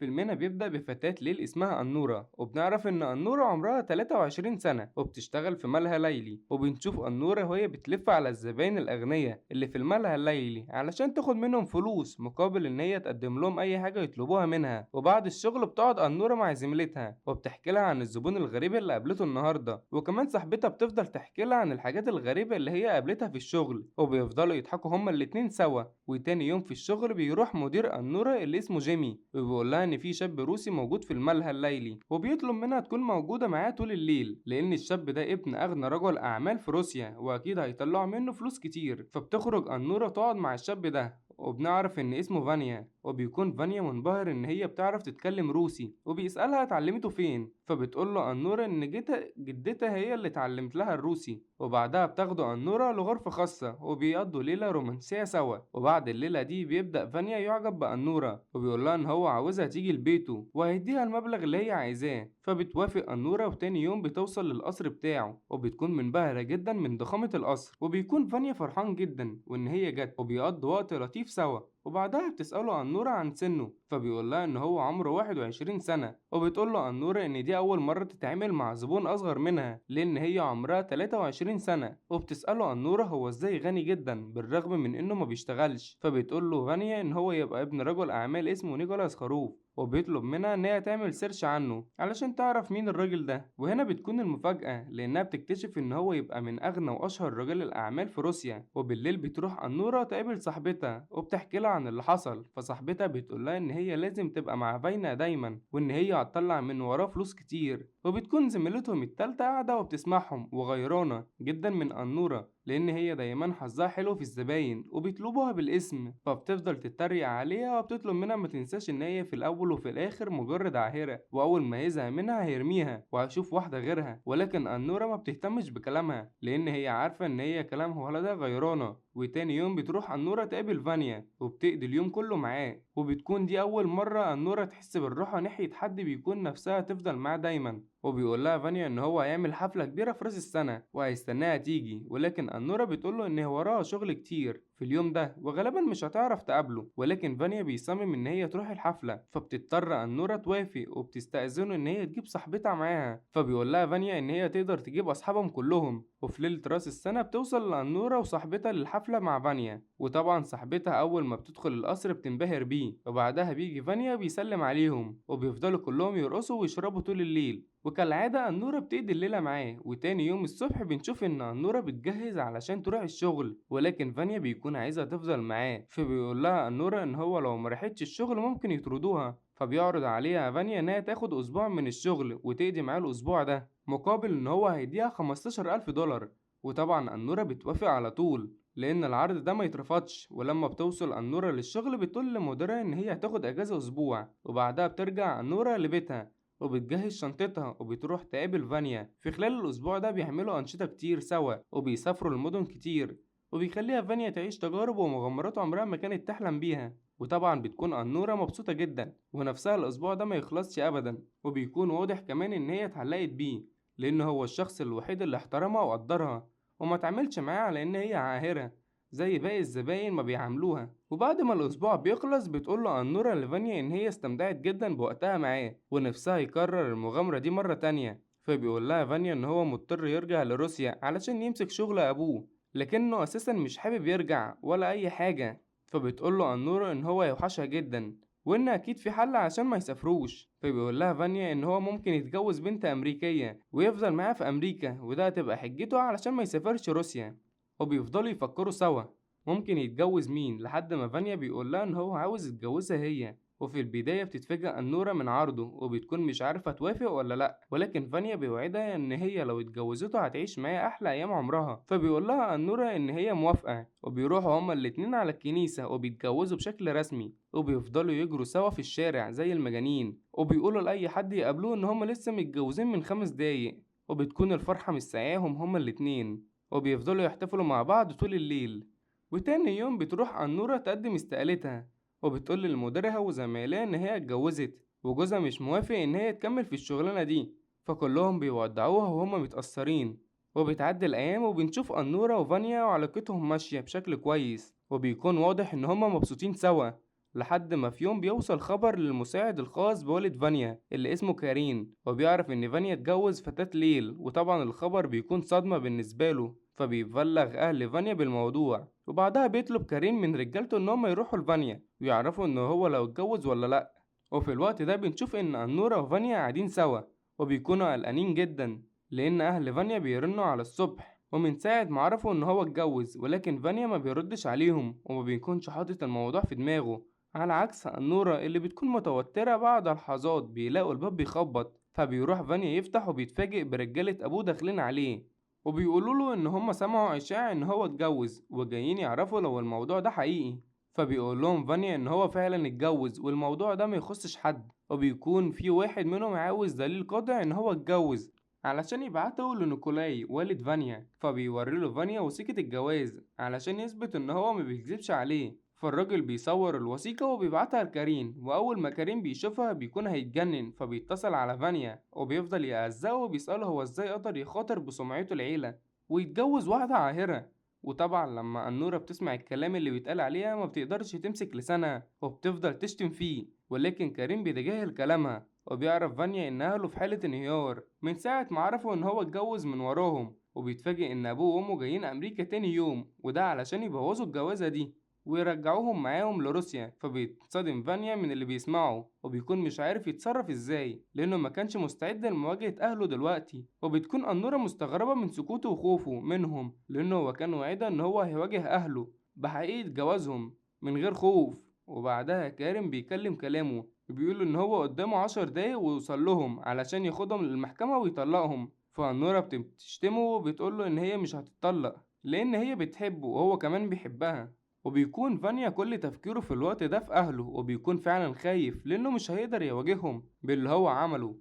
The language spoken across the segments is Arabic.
فيلمنا بيبدأ بفتاة ليل اسمها أنورة، وبنعرف إن أنورة عمرها 23 سنة وبتشتغل في ملهى ليلي، وبنشوف أنورة وهي بتلف على الزباين الأغنياء اللي في الملهى الليلي علشان تاخد منهم فلوس مقابل إن هي تقدم لهم أي حاجة يطلبوها منها. وبعد الشغل بتقعد أنورة مع زميلتها وبتحكي لها عن الزبون الغريب اللي قابلته النهاردة، وكمان صاحبتها بتفضل تحكي لها عن الحاجات الغريبة اللي هي قابلتها في الشغل، وبيفضلوا يضحكوا هما الاتنين سوا. وتاني يوم في الشغل بيروح مدير أنورة اللي اسمه جيمي وبيقول لها إن في شاب روسي موجود في الملهى الليلي، وبيطلب منها تكون موجودة معاه طول الليل لأن الشاب ده ابن أغنى رجل أعمال في روسيا وأكيد هيطلعوا منه فلوس كتير. فبتخرج أنورة تقعد مع الشاب ده، وبنعرف إن اسمه فانيا، وبيكون فانيا منبهر إن هي بتعرف تتكلم روسي، وبيسألها اتعلمته فين، فبتقول له أنورة إن جدتها هي اللي اتعلمت لها الروسي. وبعدها بتاخده أنورة لغرفة خاصة وبيقضوا ليلة رومانسية سوا. وبعد الليلة دي بيبدأ فانيا يعجب بأنورة وبيقول لها إن هو عاوزها تيجي لبيته وهيديها المبلغ اللي هي عايزاه، فبتوافق أنورة. وتاني يوم بتوصل للقصر بتاعه وبتكون منبهرة جدا من ضخامة القصر، وبيكون فانيا فرحان جدا وإن هي جت، وبيقضوا وقت لطيف سوا. وبعدها بتسأله أنورة عن سنه، فبيقول لها إن هو عمره 21 سنة، وبتقول له أنورة إن دي أول مرة تتعامل مع زبون أصغر منها لأن هي عمرها 23 سنة. وبتسأله أنورة هو إزاي غني جدا بالرغم من إنه ما بيشتغلش، فبتقول له فانيا إن هو يبقى ابن رجل أعمال اسمه نيكولاس خروف، وبيطلب منها إن هي تعمل سيرش عنه علشان تعرف مين الراجل ده. وهنا بتكون المفاجأة لأنها بتكتشف إن هو يبقى من أغنى وأشهر رجال الأعمال في روسيا. وبالليل بتروح أنورة تقابل صاحبتها وبتحكي لها عن اللي حصل، فصاحبتها بتقول لها إن هي لازم تبقى مع فاينا دايما وإن هي هتطلع من وراه فلوس كتير. وبتكون زميلتهم التالتة قاعدة وبتسمعهم وغيرانة جدا من أنورة لأن هي دايما حظها حلو في الزباين وبيطلبوها بالاسم، فبتفضل تتريق عليها وبتطلب منها ما تنساش إن هي في الأول وفي الآخر مجرد عاهرة، وأول ما يزهق منها هيرميها وهيشوف واحدة غيرها. ولكن أنورة ما بتهتمش بكلامها لأن هي عارفة إن هي كلام ولدها غيرانة. وتاني يوم بتروح أنورة تقابل فانيا وبتقضي اليوم كله معاه، وبتكون دي أول مرة أنورة تحس بالراحة ناحية حد بيكون نفسها تفضل معاه دايما. وبيقول لها فانيا ان هو هيعمل حفلة كبيرة في راس السنة وهيستناها تيجي، ولكن أنورة بتقوله ان وراها شغل كتير في اليوم ده وغالبا مش هتعرف تقابله. ولكن فانيا بيصمم ان هي تروح الحفلة، فبتضطر أنورة توافق وبتستأذنه ان هي تجيب صاحبتها معاها. فبيقول لها فانيا ان هي تقدر تجيب اصحابهم كلهم. وفي ليلة راس السنة بتوصل لأنورة وصاحبتها للحفلة مع فانيا، وطبعا صاحبتها أول ما بتدخل القصر بتنبهر بيه، وبعدها بيجي فانيا بيسلم عليهم وبيفضلوا كلهم يرقصوا ويشربوا طول الليل. وكالعادة أنورة بتقضي الليلة معاه. وتاني يوم الصبح بنشوف إن أنورة بتجهز علشان تروح الشغل، ولكن فانيا بيكون عايزها تفضل معاه، فبيقول لها أنورة إن هو لو مرحتش الشغل ممكن يطردوها، فبيعرض عليها فانيا إنها تاخد أسبوع من الشغل وتقضي معاه الأسبوع ده مقابل إن هو هيديها 15,000 دولار. وطبعا أنورة بتوافق على طول لأن العرض ده ما يترفضش. ولما بتوصل أنورة للشغل بتقول لمديرها إن هي هتاخد أجازة أسبوع، وبعدها بترجع أنورة لبيتها وبتجهز شنطتها وبتروح تقابل فانيا. في خلال الأسبوع ده بيعملوا أنشطة كتير سوا وبيسافروا لمدن كتير، وبيخليها فانيا تعيش تجارب ومغامرات عمرها ما كانت تحلم بيها. وطبعا بتكون أنورة مبسوطة جدا ونفسها الأسبوع ده ما يخلصش أبدا، وبيكون واضح كمان إن هي اتعلقت بيه لأن هو الشخص الوحيد اللي احترمها وقدرها وما تعملش معاها على إن هي عاهرة زي باقي الزباين ما بيعاملوها. وبعد ما الأسبوع بيخلص بتقول له أنورة لفانيا إن هي استمتعت جدا بوقتها معاه ونفسها يكرر المغامرة دي مرة تانية. فبيقول لها فانيا إن هو مضطر يرجع لروسيا علشان يمسك شغل أبوه، لكنه أساسا مش حابب يرجع ولا أي حاجة. فبتقول له أنورة إن هو يوحشها جدا وإن أكيد في حل عشان ما يسافروش. فبيقول لها فانيا إن هو ممكن يتجوز بنت أمريكية ويفضل معاها في أمريكا، وده هتبقى حجته علشان ما يسافرش روسيا. وبيفضلوا يفكروا سوا ممكن يتجوز مين لحد ما فانيا بيقول لها ان هو عاوز يتجوزها هي. وفي البداية بتتفاجأ أنورة من عرضه وبتكون مش عارفة توافق ولا لأ، ولكن فانيا بيوعدها إن هي لو اتجوزته هتعيش معاه أحلى أيام عمرها. فبيقول لها أنورة إن هي موافقة، وبيروحوا هما الاتنين على الكنيسة وبيتجوزوا بشكل رسمي، وبيفضلوا يجروا سوا في الشارع زي المجانين وبيقولوا لأي حد يقابلوه إن هما لسه متجوزين من 5 دقايق. وبتكون الفرحة مستعياهم هما الاتنين وبيفضلوا يحتفلوا مع بعض طول الليل. وتاني يوم بتروح أنورة تقدم استقالتها وبتقول لمديرها وزمايلها إن هي اتجوزت وجوزها مش موافق إن هي تكمل في الشغلانة دي، فكلهم بيودعوها وهما متأثرين. وبتعدي الأيام وبنشوف أنورة وفانيا وعلاقتهم ماشية بشكل كويس وبيكون واضح إن هما مبسوطين سوا، لحد ما في يوم بيوصل خبر للمساعد الخاص بوالد فانيا اللي اسمه كارين، وبيعرف إن فانيا اتجوز فتاة ليل، وطبعا الخبر بيكون صدمة بالنسبة له، فبيبلغ أهل فانيا بالموضوع. وبعدها بيطلب كريم من رجالته إن هم يروحوا لفانيا ويعرفوا إن هو لو اتجوز ولا لأ. وفي الوقت ده بنشوف إن أنورا وفانيا قاعدين سوا، وبيكونوا قلقانين جدا لأن أهل فانيا بيرنوا على الصبح ومن ساعة ما عرفوا إن هو اتجوز، ولكن فانيا ما بيردش عليهم وما بيكونش حاطط الموضوع في دماغه، على عكس أنورا اللي بتكون متوترة. بعد لحظات بيلاقوا الباب بيخبط، فبيروح فانيا يفتح وبيتفاجئ برجالة أبوه داخلين عليه وبيقولوا له إن هما سمعوا إشاعة إن هو اتجوز وجايين يعرفوا لو الموضوع ده حقيقي. فبيقول لهم فانيا إن هو فعلا اتجوز والموضوع ده ما يخصش حد، وبيكون في واحد منهم عاوز دليل قاطع إن هو اتجوز علشان يبعته لنيكولاي والد فانيا، فبيوريله فانيا وثيقة الجواز علشان يثبت إن هو ما بيكذبش عليه. فالراجل بيصور الوثيقة وبيبعتها لكريم، وأول ما كريم بيشوفها بيكون هيتجنن، فبيتصل على فانيا وبيفضل يهزقه وبيسأله هو ازاي قدر يخاطر بسمعته العيلة ويتجوز واحدة عاهرة. وطبعا لما أنورة بتسمع الكلام اللي بيتقال عليها ما بتقدرش تمسك لسانها وبتفضل تشتم فيه، ولكن كريم بيتجاهل كلامها وبيعرف فانيا إن أهله في حالة انهيار من ساعة ما عرفوا إن هو اتجوز من وراهم، وبيتفاجئ إن أبوه وأمه جايين أمريكا تاني يوم وده علشان يبوظوا الجوازة دي ويرجعوهم معاهم لروسيا. فبيتصدم فانيا من اللي بيسمعه وبيكون مش عارف يتصرف ازاي لأنه ما كانش مستعد لمواجهة أهله دلوقتي، وبتكون أنورة مستغربة من سكوته وخوفه منهم لأنه هو كان وعدها إن هو هيواجه أهله بحقيقة جوازهم من غير خوف. وبعدها كارم بيكلم كلامه وبيقول إن هو قدامه 10 دقايق ويوصل لهم علشان ياخدهم للمحكمة ويطلقهم. فأنورة بتشتمه وبتقوله إن هي مش هتطلق لأن هي بتحبه وهو كمان بيحبها. وبيكون فانيا كل تفكيره في الوقت ده في أهله، وبيكون فعلا خايف لأنه مش هيقدر يواجههم باللي هو عمله.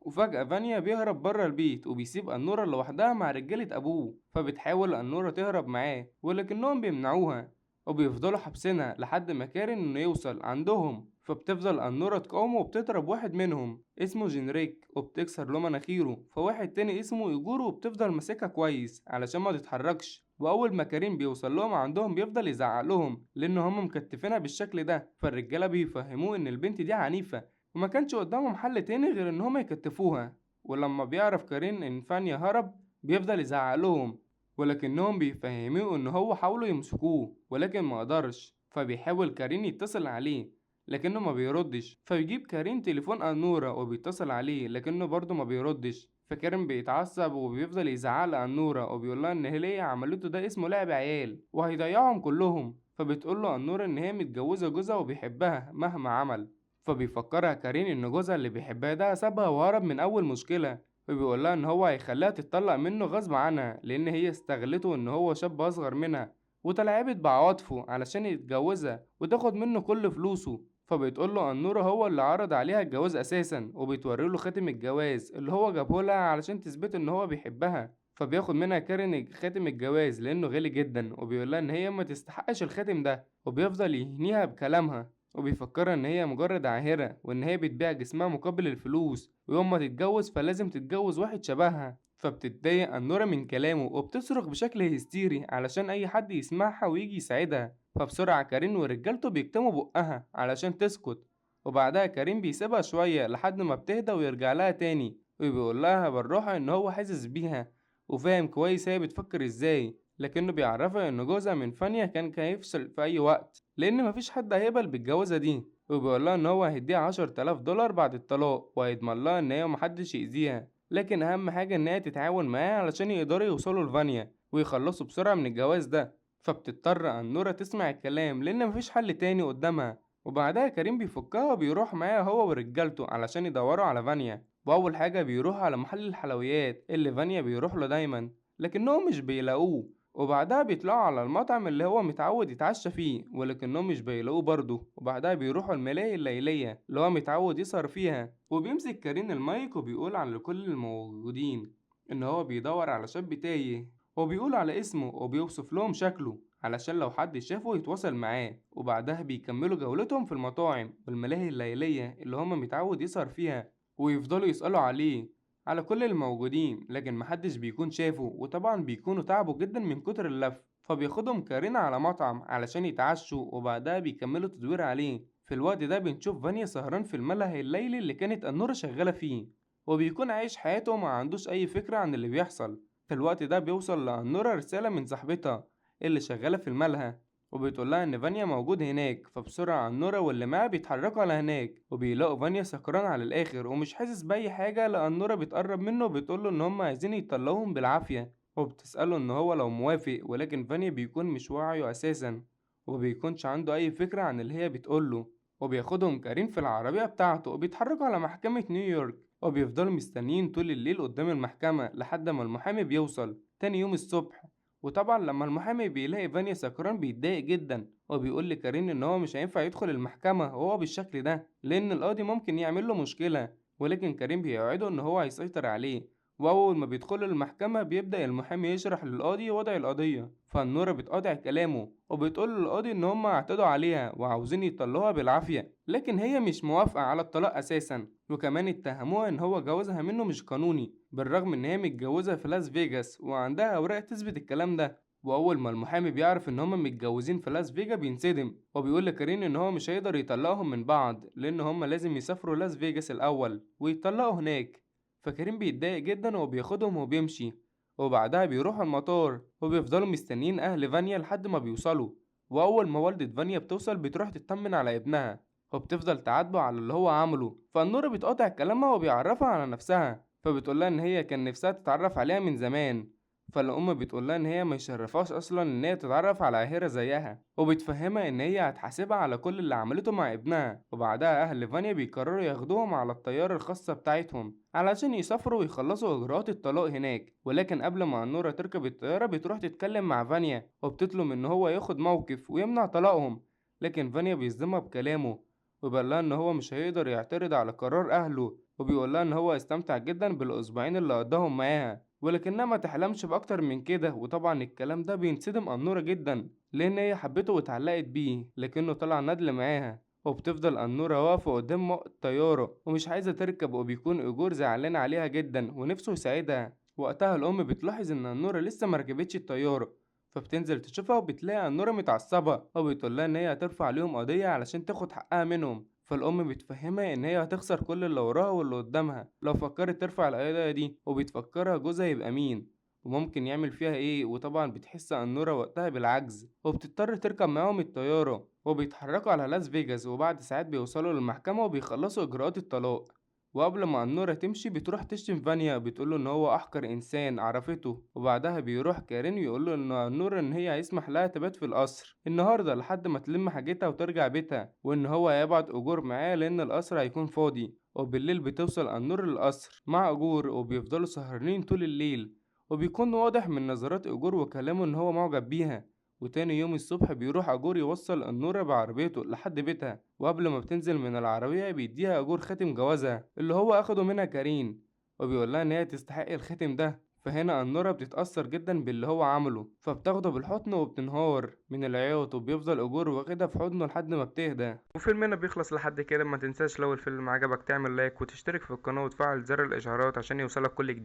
وفجأة فانيا بيهرب بره البيت وبيسيب أنورة لوحدها مع رجالة أبوه، فبتحاول أنورة تهرب معاه ولكنهم بيمنعوها وبيفضلوا حابسينها لحد ما كارين إنه يوصل عندهم. فبتفضل أنورة تقاومه وبتضرب واحد منهم اسمه جينريك وبتكسر له مناخيره، فواحد تاني اسمه إيجورو وبتفضل ماسكها كويس علشان ما تتحركش. وأول ما كريم بيوصل لهم عندهم بيفضل يزعق لهم لأن هم مكتفينها بالشكل ده، فالرجالة بيفهموه إن البنت دي عنيفة وما كانش قدامهم حل تاني غير ان هما يكتفوها. ولما بيعرف كارين ان فانيا هرب بيفضل يزعق لهم ولكنهم بيفهموه ان هو حاولوا يمسكوه ولكن ما قدرش، فبيحاول كارين يتصل عليه لكنه ما بيردش، فبيجيب كارين تليفون أنورة وبيتصل عليه لكنه برضه ما بيردش. فكارين بيتعصب وبيفضل يزعق لأنورة وبيقولها ان اللي هي عملته ده اسمه لعب عيال وهيضيعهم كلهم. فبتقوله أنورة ان هي متجوزة جوزها وبيحبها مهما عمل، فبيفكرها كارين إن جوزها اللي بيحبها ده سابها وهرب من أول مشكلة، وبيقولها إن هو هيخليها تتطلق منه غصب عنها لأن هي استغلته إن هو شاب أصغر منها وتلاعبت بعواطفه علشان يتجوزها وتاخد منه كل فلوسه. فبتقوله أنورة هو اللي عرض عليها الجواز أساسا، وبتوريله خاتم الجواز اللي هو جابهولها علشان تثبت إن هو بيحبها. فبياخد منها كارين خاتم الجواز لأنه غالي جدا وبيقولها إن هي ما تستحقش الخاتم ده، وبيفضل يهنيها بكلامها وبيفكرها ان هي مجرد عاهرة وان هي بتبيع جسمها مقابل الفلوس، ويوم ما تتجوز فلازم تتجوز واحد شبهها. فبتتضايق أنورة من كلامه وبتصرخ بشكل هستيري علشان اي حد يسمعها ويجي يساعدها. فبسرعة كارين ورجالته بيكتموا بقها علشان تسكت، وبعدها كريم بيسيبها شوية لحد ما بتهدى ويرجع لها تاني وبيقول لها بالراحة ان هو حاسس بيها وفاهم كويس هي بتفكر ازاي، لكنه بيعرفها ان جوزها من فانيا كان هيفصل في اي وقت لان مفيش حد هيقبل بالجوازة دي، وبيقول لها ان هو هيديها 10,000 دولار بعد الطلاق وهيضمن لها ان هي محدش يأذيها، لكن اهم حاجة ان هي تتعاون معاه علشان يقدروا يوصلوا لفانيا ويخلصوا بسرعة من الجواز ده. فبتضطر أنورة تسمع الكلام لأن مفيش حل تاني قدامها. وبعدها كريم بيفكها وبيروح معاها هو ورجالته علشان يدوروا على فانيا، وأول حاجة بيروحوا على محل الحلويات اللي فانيا بيروح له دايما لكنهم مش بيلاقوه. وبعدها بيطلعوا على المطعم اللي هو متعود يتعشى فيه ولكنهم مش بيلاقوه برضه. وبعدها بيروحوا الملاهي الليلية اللي هو متعود يسهر فيها، وبيمسك كريم المايك وبيقول على كل الموجودين إن هو بيدور على شاب تايه، وبيقول على اسمه وبيوصف لهم شكله علشان لو حد شافه يتواصل معاه. وبعدها بيكملوا جولتهم في المطاعم والملاهي الليلية اللي هما متعود يسهر فيها، ويفضلوا يسألوا عليه على كل الموجودين لكن محدش بيكون شافه، وطبعا بيكونوا تعبوا جدا من كتر اللف. فبياخدهم كارين على مطعم علشان يتعشوا وبعدها بيكملوا تدوير عليه. في الوقت ده بنشوف فانيا سهران في الملهى الليلي اللي كانت أنورة شغالة فيه، وبيكون عايش حياته وما عندوش أي فكرة عن اللي بيحصل. في الوقت ده بيوصل لأنورة رسالة من صاحبتها اللي شغالة في الملهى، وبتقول لها إن فانيا موجود هناك. فبسرعة أنورة واللي معاه بيتحركوا على هناك، وبيلاقوا فانيا سكران على الآخر ومش حاسس بأي حاجة. لأنورة بتقرب منه وبتقوله إن هما عايزين يطلعوهم بالعافية، وبتسأله إن هو لو موافق، ولكن فانيا بيكون مش واعيه أساسا ومبيكونش عنده أي فكرة عن اللي هي بتقوله. وبياخدهم كريم في العربية بتاعته وبيتحركوا على محكمة نيويورك، وبيفضلوا مستنيين طول الليل قدام المحكمة لحد ما المحامي بيوصل تاني يوم الصبح. وطبعا لما المحامي بيلاقي فانيا سكران بيتضايق جدا، وبيقول لكريم إن هو مش هينفع يدخل المحكمة وهو بالشكل ده لأن القاضي ممكن يعمل له مشكلة. ولكن كريم بيوعده إن هو هيسيطر عليه. وأول ما بيدخلوا المحكمة بيبدأ المحامي يشرح للقاضي وضع القضية، فالنورة بتقاطع كلامه وبتقول للقاضي إن هما اعتدوا عليها وعاوزين يطلقوها بالعافية، لكن هي مش موافقة على الطلاق أساسا. وكمان اتهموها إن هو جوازها منه مش قانوني، بالرغم إن هي متجوزة في لاس فيجاس وعندها أوراق تثبت الكلام ده. وأول ما المحامي بيعرف إن هما متجوزين في لاس فيجا بينصدم، وبيقول لكارين إن هو مش هيقدر يطلقهم من بعض لأن هما لازم يسافروا لاس فيجاس الأول ويطلقوا هناك. فكريم بيتضايق جدا وبياخدهم وبيمشي، وبعدها بيروحوا المطار وبيفضلوا مستنيين أهل فانيا لحد ما بيوصلوا. وأول ما والدة فانيا بتوصل بتروح تطمن على ابنها، وبتفضل تعاتبه على اللي هو عمله. فالنورة بتقاطع كلامها وبيعرفها على نفسها، فبتقولها إن هي كان نفسها تتعرف عليها من زمان. فالأم بتقولها إن هي ما يشرفهاش أصلا إن هي تتعرف على عاهرة زيها، وبتفهمها إن هي هتحاسبها على كل اللي عملته مع ابنها. وبعدها أهل فانيا بيقرروا ياخدوهم على الطيارة الخاصة بتاعتهم علشان يسافروا ويخلصوا إجراءات الطلاق هناك. ولكن قبل ما نورة تركب الطيارة بتروح تتكلم مع فانيا وبتطلب إن هو ياخد موقف ويمنع طلاقهم، لكن فانيا بيصدمها بكلامه وبيقولها إن هو مش هيقدر يعترض على قرار أهله، وبيقولها إن هو استمتع جدا بالأسبوعين اللي قضاهم معاها ولكنها ما تحلمش بأكتر من كده. وطبعا الكلام ده بينصدم أنورة جدا لأن هي حبته واتعلقت بيه، لكنه طلع ندل معاها. وبتفضل أنورة واقفة قدام الطيارة ومش عايزة تركب، وبيكون إيجور زعلان عليها جدا ونفسه يساعدها. وقتها الأم بتلاحظ إن أنورة لسه مركبتش الطيارة، فبتنزل تشوفها وبتلاقي أنورة متعصبة وبتقولها إن هي هترفع عليهم قضية علشان تاخد حقها منهم. فالأم بتفهمها إن هي هتخسر كل اللي وراها واللي قدامها لو فكرت ترفع القضية دي، وبتفكرها جوزها يبقى مين وممكن يعمل فيها ايه. وطبعا بتحس أنورة وقتها بالعجز وبتضطر تركب معاهم الطيارة، وبيتحركوا على لاس فيجاس. وبعد ساعات بيوصلوا للمحكمة وبيخلصوا إجراءات الطلاق. وقبل ما أنورة تمشي بتروح تشتم فانيا، بتقوله إن هو أحقر إنسان عرفته. وبعدها بيروح كارين يقوله إن أنورة إن هي هيسمح لها تبات في القصر النهاردة لحد ما تلم حاجتها وترجع بيتها، وإن هو هيبعت أجور معاه لأن القصر هيكون فاضي. وبالليل بتوصل أنور للقصر مع أجور وبيفضلوا سهرانين طول الليل، وبيكون واضح من نظرات أجور وكلامه إن هو معجب بيها. وتاني يوم الصبح بيروح أجور يوصل النورة بعربيته لحد بيتها، وقبل ما بتنزل من العربية بيديها أجور خاتم جوازها اللي هو أخده منها كريم، وبيقولها إن هي تستحق الخاتم ده. فهنا النورة بتتأثر جدا باللي هو عمله، فبتاخده بالحضن وبتنهار من العياط، وبيفضل أجور واخدها في حضنه لحد ما بتهدى. وفيلمنا بيخلص لحد كده. ما تنساش لو الفيلم عجبك تعمل لايك وتشترك في القناة وتفعل زر الإشعارات عشان يوصلك كل جديد.